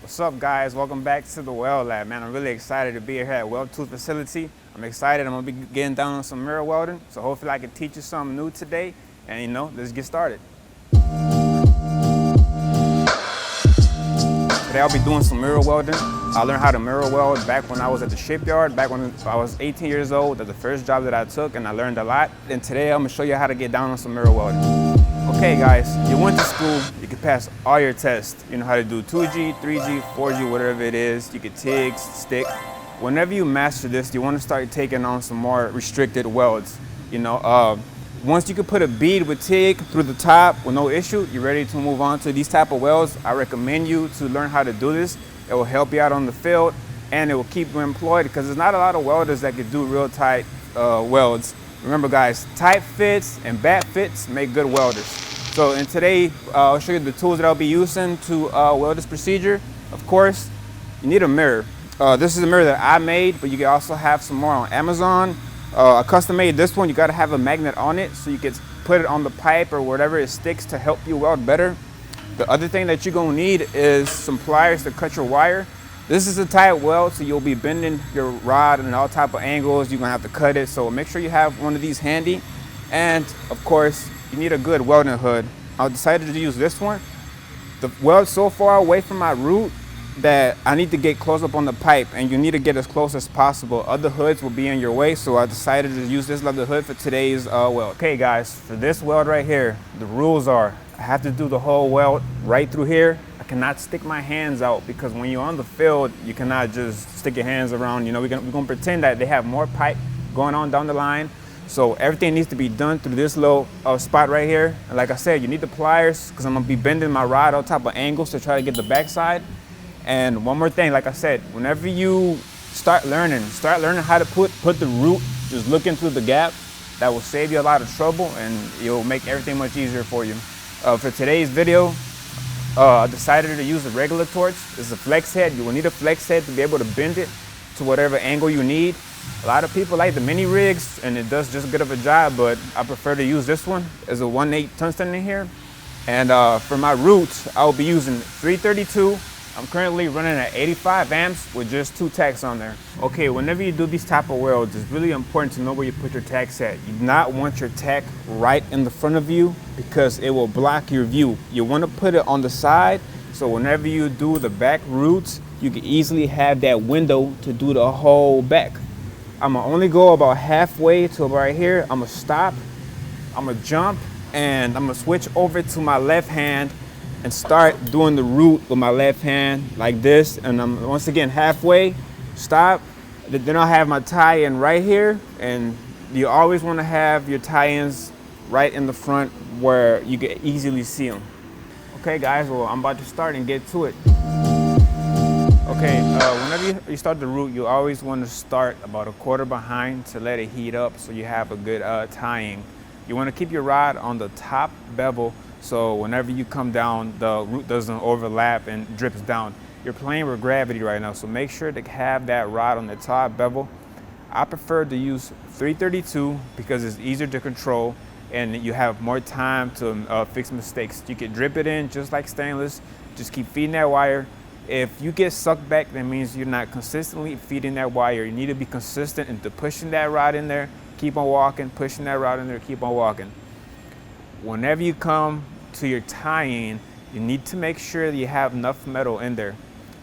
What's up, guys? Welcome back to the TheWeldLab, man. I'm really excited to be here at Weld Tooth Facility. I'm excited. I'm gonna be getting down on some mirror welding, so hopefully I can teach you something new today. And let's get started. Today I'll be doing some mirror welding. I learned how to mirror weld back when I was at the shipyard, back when I was 18 years old. That's the first job that I took, and I learned a lot. And today I'm gonna show you how to get down on some mirror welding. Okay, guys, you went to school, you can pass all your tests. You know how to do 2G, 3G, 4G, whatever it is. You can TIG, stick. Whenever you master this, you want to start taking on some more restricted welds. Once you can put a bead with TIG through the top with no issue, you're ready to move on to these type of welds. I recommend you to learn how to do this. It will help you out on the field, and it will keep you employed because there's not a lot of welders that can do real tight welds. Remember, guys, tight fits and bad fits make good welders. So in today, I'll show you the tools that I'll be using to weld this procedure. Of course, you need a mirror. This is a mirror that I made, but you can also have some more on Amazon. I custom made this one. You gotta have a magnet on it so you can put it on the pipe or whatever it sticks to help you weld better. The other thing that you're gonna need is some pliers to cut your wire. This is a tight weld, so you'll be bending your rod in all type of angles. You're gonna have to cut it, so make sure you have one of these handy. And of course, you need a good welding hood. I decided to use this one. The weld's so far away from my root that I need to get close up on the pipe, and you need to get as close as possible. Other hoods will be in your way, so I decided to use this leather hood for today's weld. Okay, guys, for this weld right here, the rules are I have to do the whole weld right through here. I cannot stick my hands out because when you're on the field, you cannot just stick your hands around. We're gonna pretend that they have more pipe going on down the line. So everything needs to be done through this little spot right here. And like I said, you need the pliers because I'm gonna be bending my rod on top of angles to try to get the backside. And one more thing, like I said, whenever you start learning how to put the root, just looking through the gap. That will save you a lot of trouble and it'll make everything much easier for you. For today's video, I decided to use a regular torch. It's a flex head. You will need a flex head to be able to bend it to whatever angle you need. A lot of people like the mini rigs and it does just good of a job, but I prefer to use this one. There's a 1/8 tungsten in here. And for my roots, I'll be using 332. I'm currently running at 85 amps with just 2 tacks on there. Okay, whenever you do these type of welds, it's really important to know where you put your tacks at. You do not want your tack right in the front of you because it will block your view. You want to put it on the side, so whenever you do the back roots, you can easily have that window to do the whole back. I'm gonna only go about halfway to right here. I'm gonna stop, I'm gonna jump, and I'm gonna switch over to my left hand and start doing the root with my left hand like this. And I'm once again halfway, stop. Then I'll have my tie-in right here. And you always want to have your tie-ins right in the front where you can easily see them. Okay, guys, well, I'm about to start and get to it. Okay, whenever you start the root, you always want to start about a quarter behind to let it heat up so you have a good tying. You want to keep your rod on the top bevel so whenever you come down, the root doesn't overlap and drips down. You're playing with gravity right now, so make sure to have that rod on the top bevel. I prefer to use 332 because it's easier to control and you have more time to fix mistakes. You can drip it in just like stainless. Just keep feeding that wire. If you get sucked back, that means you're not consistently feeding that wire. You need to be consistent into pushing that rod in there, keep on walking, pushing that rod in there, keep on walking. Whenever you come to your tie-in, you need to make sure that you have enough metal in there.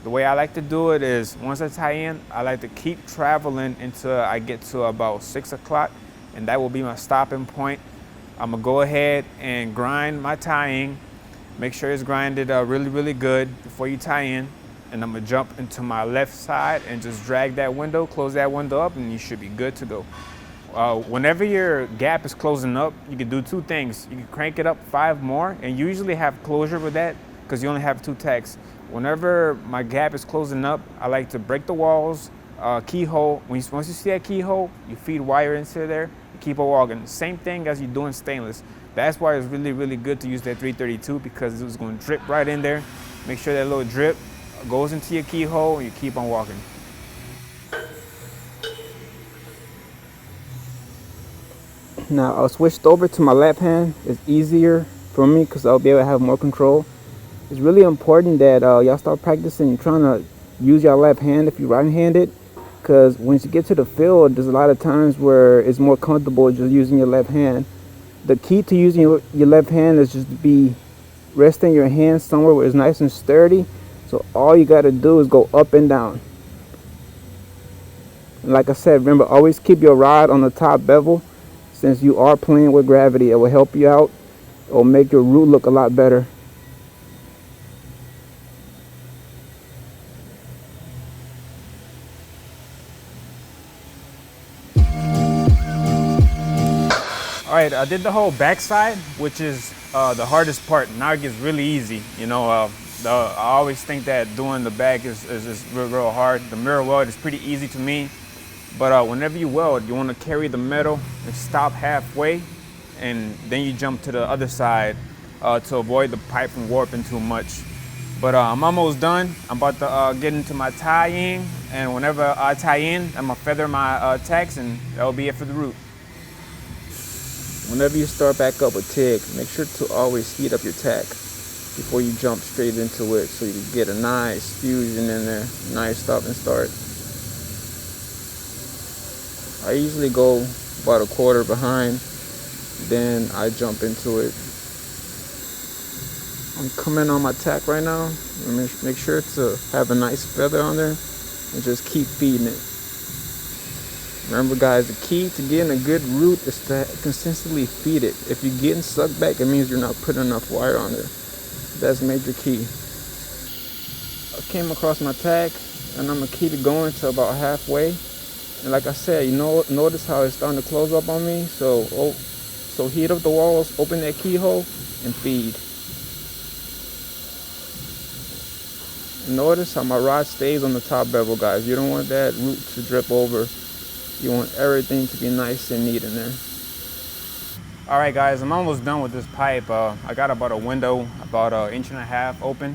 The way I like to do it is once I tie in, I like to keep traveling until I get to about 6 o'clock, and that will be my stopping point. I'm gonna go ahead and grind my tie-in. Make sure it's grinded really, really good before you tie in. And I'm gonna jump into my left side and just drag that window, close that window up, and you should be good to go. Whenever your gap is closing up, you can do 2 things. You can crank it up 5 more, and you usually have closure with that because you only have 2 tacks. Whenever my gap is closing up, I like to break the walls, keyhole. Once you see that keyhole, you feed wire into there, you keep on walking. Same thing as you do in stainless. That's why it's really, really good to use that 332 because it's going to drip right in there. Make sure that little drip goes into your keyhole and you keep on walking. Now I'll switch over to my left hand. It's easier for me because I'll be able to have more control. It's really important that y'all start practicing trying to use your left hand if you're right-handed, because once you get to the field, there's a lot of times where it's more comfortable just using your left hand. The key to using your left hand is just to be resting your hand somewhere where it's nice and sturdy. So all you got to do is go up and down. And like I said, remember, always keep your rod on the top bevel. Since you are playing with gravity, it will help you out. It will make your root look a lot better. All right, I did the whole backside, which is the hardest part. Now it gets really easy. You know, I always think that doing the back is real hard. The mirror weld is pretty easy to me, but whenever you weld, you want to carry the metal and stop halfway, and then you jump to the other side to avoid the pipe from warping too much. But I'm almost done. I'm about to get into my tie-in, and whenever I tie in, I'm gonna feather my tacks, and that'll be it for the root. Whenever you start back up with TIG, make sure to always heat up your tack before you jump straight into it, so you can get a nice fusion in there, nice stop and start. I usually go about a quarter behind, then I jump into it. I'm coming on my tack right now. Make sure to have a nice feather on there and just keep feeding it. Remember guys, the key to getting a good root is to consistently feed it. If you're getting sucked back, it means you're not putting enough wire on there. That's major key. I came across my tack and I'm gonna keep it going to about halfway. And like I said, you know, notice how it's starting to close up on me. So heat up the walls, open that keyhole, and feed. Notice how my rod stays on the top bevel, guys. You don't want that root to drip over. You want everything to be nice and neat in there. All right, guys, I'm almost done with this pipe. I got about a window, about 1.5 inches open.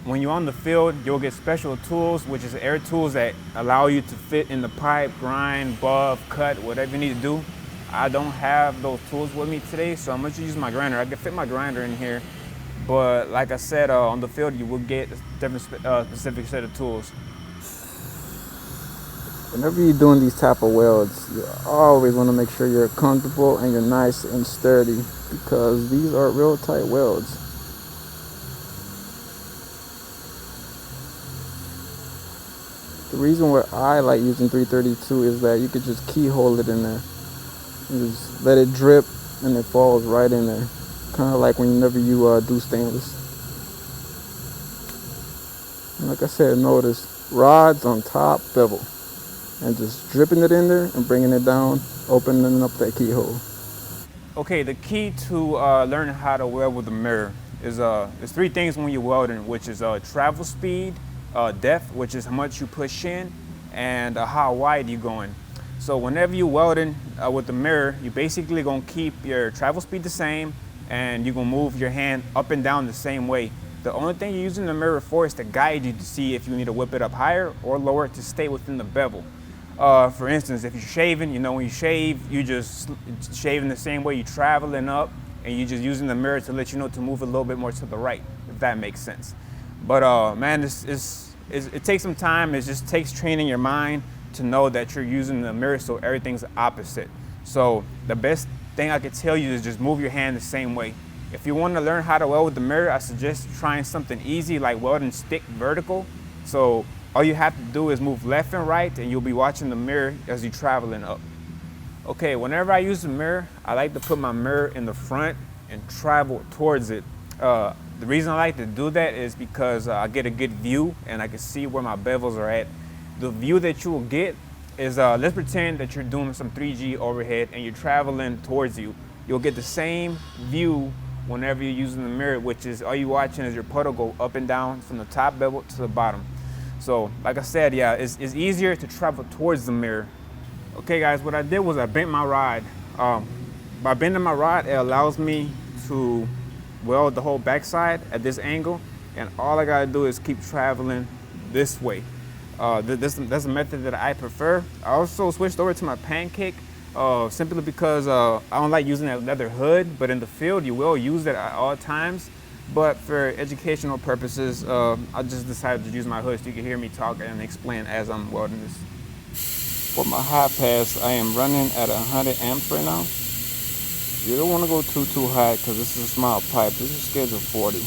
When you're on the field, you'll get special tools, which is air tools that allow you to fit in the pipe, grind, buff, cut, whatever you need to do. I don't have those tools with me today, so I'm going to use my grinder. I can fit my grinder in here, but like I said, on the field, you will get a different specific set of tools. Whenever you're doing these type of welds, you always want to make sure you're comfortable and you're nice and sturdy, because these are real tight welds. The reason why I like using 332 is that you could just keyhole it in there. You just let it drip and it falls right in there. Kind of like whenever you do stainless. And like I said, notice rods on top bevel. And just dripping it in there and bringing it down, opening up that keyhole. Okay, the key to learning how to weld with a mirror is there's 3 things when you're welding, which is travel speed, depth, which is how much you push in, and how wide you're going. So whenever you're welding with the mirror, you're basically gonna keep your travel speed the same, and you're gonna move your hand up and down the same way. The only thing you're using the mirror for is to guide you to see if you need to whip it up higher or lower to stay within the bevel. For instance, if you're shaving, you know, when you shave, you just shaving the same way you're traveling up, and you're just using the mirror to let you know to move a little bit more to the right, if that makes sense. But man, it takes some time. It just takes training your mind to know that you're using the mirror so everything's opposite. So the best thing I could tell you is just move your hand the same way. If you want to learn how to weld with the mirror, I suggest trying something easy like welding stick vertical. So all you have to do is move left and right, and you'll be watching the mirror as you're traveling up. Okay, whenever I use the mirror, I like to put my mirror in the front and travel towards it. The reason I like to do that is because I get a good view and I can see where my bevels are at. The view that you will get is, let's pretend that you're doing some 3G overhead and you're traveling towards you. You'll get the same view whenever you're using the mirror, which is all you're watching is your puddle go up and down from the top bevel to the bottom. So like I said, yeah, it's easier to travel towards the mirror. Okay guys, what I did was I bent my rod. By bending my rod, it allows me to weld the whole backside at this angle, and all I gotta do is keep traveling this way. That's a method that I prefer. I also switched over to my pancake simply because I don't like using that leather hood, but in the field you will use it at all times. But for educational purposes, I just decided to use my hood so you can hear me talk and explain as I'm welding this. For my hot pass, I am running at 100 amps right now. You don't want to go too hot because this is a small pipe. This is schedule 40.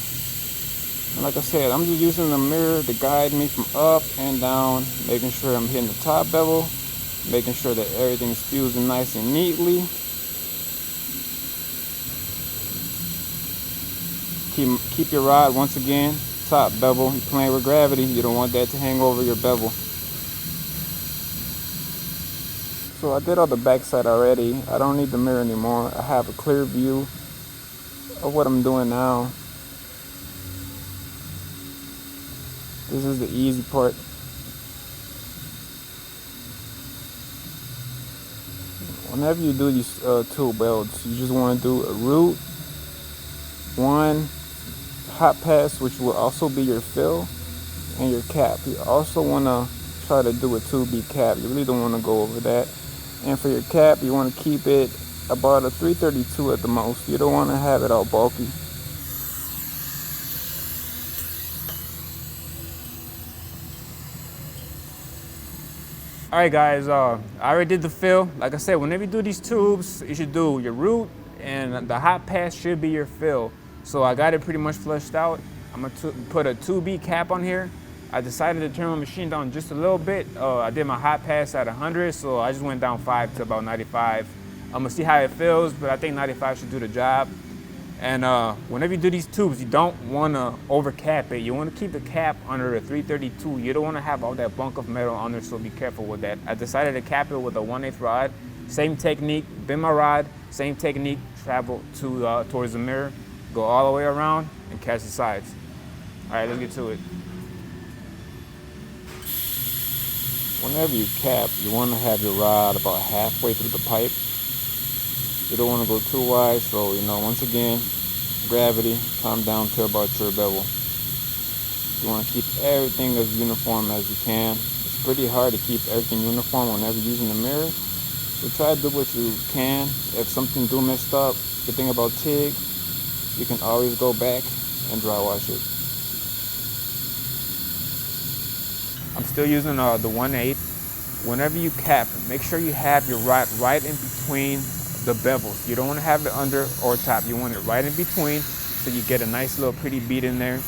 And like I said, I'm just using the mirror to guide me from up and down, making sure I'm hitting the top bevel, making sure that everything's fusing nice and neatly. Keep your rod, once again, top bevel. You're playing with gravity. You don't want that to hang over your bevel. So I did all the backside already. I don't need the mirror anymore. I have a clear view of what I'm doing now. This is the easy part. Whenever you do these tube welds, you just want to do a root, one hot pass, which will also be your fill, and your cap. You also want to try to do a 2B cap. You really don't want to go over that. And for your cap, you want to keep it about a 332 at the most. You don't want to have it all bulky. All right, guys, I already did the fill. Like I said, whenever you do these tubes, you should do your root, and the hot pass should be your fill. So I got it pretty much flushed out. I'm gonna put a 2B cap on here. I decided to turn my machine down just a little bit. I did my hot pass at 100, so I just went down 5 to about 95. I'm gonna see how it feels, but I think 95 should do the job. And whenever you do these tubes, you don't wanna over cap it. You wanna keep the cap under the 332. You don't wanna have all that bunk of metal on there, so be careful with that. I decided to cap it with a 1/8 rod. Same technique, bend my rod, same technique, travel towards the mirror, go all the way around and catch the sides. All right, let's get to it. Whenever you cap, you want to have your rod about halfway through the pipe. You don't want to go too wide, so once again, gravity, come down to about your bevel. You want to keep everything as uniform as you can. It's pretty hard to keep everything uniform whenever you're using the mirror, so try to do what you can. If something do messed up, the thing about TIG, you can always go back and dry wash it. I'm still using the 1/8. Whenever you cap, make sure you have your rod right in between the bevels. You don't want to have it under or top. You want it right in between, so you get a nice little pretty bead in there.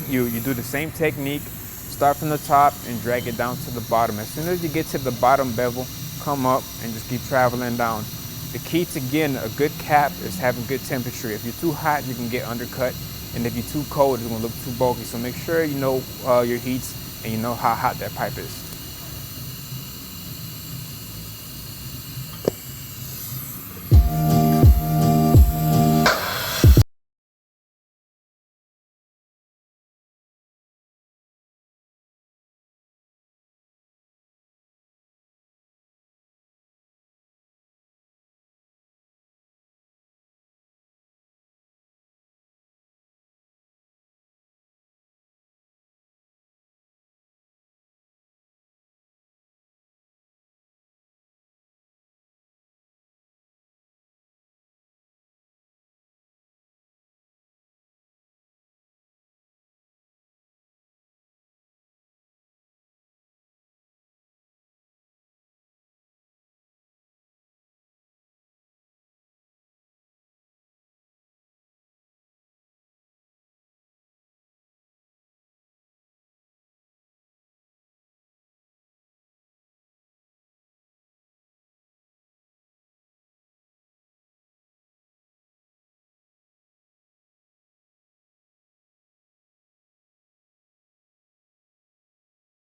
You do the same technique. Start from the top and drag it down to the bottom. As soon as you get to the bottom bevel, come up and just keep traveling down. The key to getting a good cap is having good temperature. If you're too hot, you can get undercut. And if you're too cold, it's gonna look too bulky. So make sure you know your heats and you know how hot that pipe is.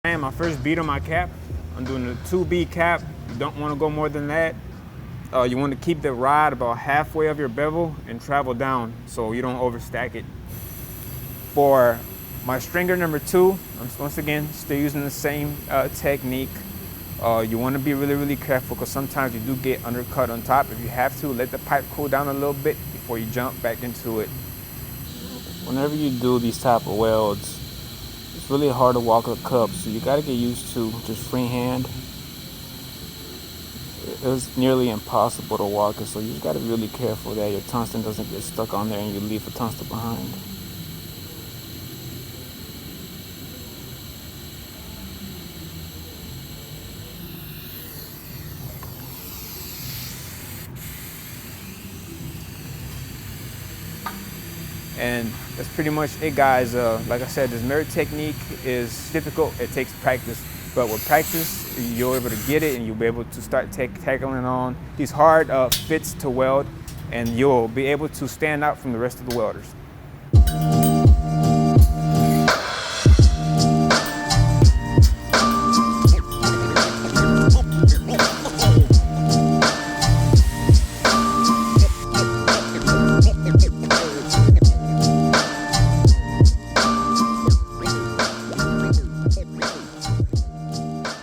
And my first bead on my cap, I'm doing a 2B cap. You don't want to go more than that. You want to keep the rod about halfway of your bevel and travel down so you don't overstack it. For my stringer number 2, I'm once again still using the same technique. You want to be really careful because sometimes you do get undercut on top. If you have to, let the pipe cool down a little bit before you jump back into it. Whenever you do these type of welds, it's really hard to walk a cup, so you got to get used to just freehand. it's nearly impossible to walk it, so you just gotta be really careful that your tungsten doesn't get stuck on there and you leave a tungsten behind. And that's pretty much it, guys. Like I said, this mirror technique is difficult. It takes practice, but with practice, you're able to get it and you'll be able to start tackling on these hard fits to weld, and you'll be able to stand out from the rest of the welders.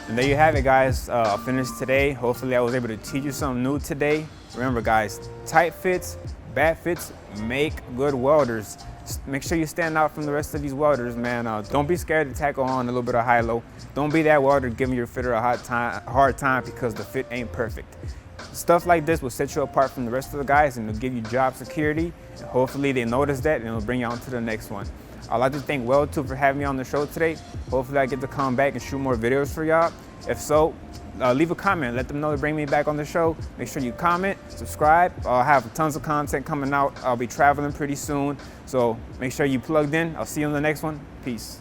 And there you have it, guys. I finished today. Hopefully I was able to teach you something new today. Remember, guys, tight fits, bad fits make good welders. Just make sure you stand out from the rest of these welders, man. Don't be scared to tackle on a little bit of high-low. Don't be that welder giving your fitter a hard time because the fit ain't perfect. Stuff like this will set you apart from the rest of the guys and it'll give you job security. And hopefully they notice that and it'll bring you on to the next one. I'd like to thank Weld2 for having me on the show today. Hopefully I get to come back and shoot more videos for y'all. If so, leave a comment. Let them know to bring me back on the show. Make sure you comment, subscribe. I'll have tons of content coming out. I'll be traveling pretty soon. So make sure you plugged in. I'll see you on the next one. Peace.